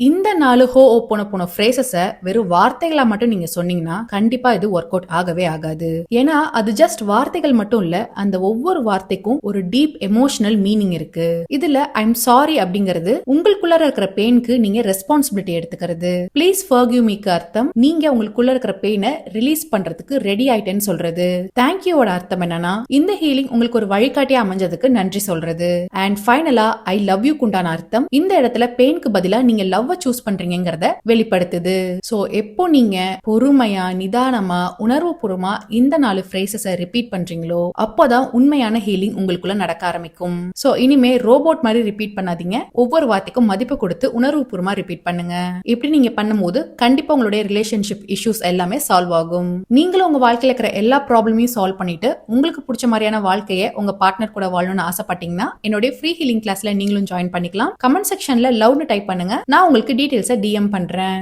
இந்த 4 ஹோ ஓ போன ஃப்ரேசஸ வெறும் வார்த்தைகளா மட்டும் நீங்க சொன்னீங்கன்னா கண்டிப்பா இது ஒர்க் அவுட் ஆகவே ஆகாது. ஏன்னா அது ஜஸ்ட் வார்த்தைகள் மட்டும் இல்ல, அந்த ஒவ்வொரு வார்த்தைக்கும் ஒரு டீப் எமோஷனல் மீனிங் இருக்கு. இதுல ஐம் சாரி அப்படிங்கிறது உங்களுக்குள்ள இருக்கிற பெயினுக்கு நீங்க ரெஸ்பான்சிபிலிட்டி எடுத்துக்கிறது. ப்ளீஸ் ஃபர்கிவ் மீக்கு அர்த்தம் நீங்க உங்களுக்குள்ள இருக்கிற பெயினை ரிலீஸ் பண்றதுக்கு ரெடி ஆயிட்டேன்னு சொல்றது. தேங்க்யூவோட அர்த்தம் என்னன்னா இந்த ஹீலிங் உங்களுக்கு ஒரு வழிகாட்டியா அமைஞ்சதுக்கு நன்றி சொல்றது. அண்ட் ஃபைனலா ஐ லவ் யூ குண்டான அர்த்தம் இந்த இடத்துல பெயினுக்கு பதிலா நீங்க லவ் சூஸ் பண்றீங்கிறத வெளிப்படுத்துது. சோ எப்போ நீங்க பொறுமையா நிதானமா உணர்வுபூர்வமா இந்த 4 ஃப்ரேசஸை ரிப்பீட் பண்றீங்களோ அப்போதான் உண்மையான ஹீலிங் உங்களுக்குள்ள நடக்க ஆரம்பிக்கும். சோ இனிமே ரோபோட் மாதிரி ரிப்பீட் பண்ணாதீங்க. ஒவ்வொரு வார்த்தைக்கும் மதிப்பு கொடுத்து உணர்வுபூர்வமா ரிப்பீட் பண்ணுங்க. இப்படி நீங்க பண்ணும்போது கண்டிப்பா உங்களுடைய ரிலேஷன்ஷிப் இஷ்யூஸ் எல்லாமே சால்வ் ஆகும். நீங்களும் உங்க வாழ்க்கையில இருக்கிற எல்லா ப்ராப்ளமையும் சால்வ் பண்ணிட்டு உங்களுக்கு பிடிச்ச மாதிரியான வாழ்க்கையை உங்க பார்ட்னர் கூட வாழணும்னு ஆசைப்பட்டீங்கன்னா என்னுடைய ஃப்ரீ ஹீலிங் கிளாஸ்ல நீங்களும் ஜாயின் பண்ணிக்கலாம். கமெண்ட் செக்ஷன்ல லவ்னு டைப் பண்ணுங்க. நான் உங்களுக்கு டீடைல்ஸை DM பண்றேன்.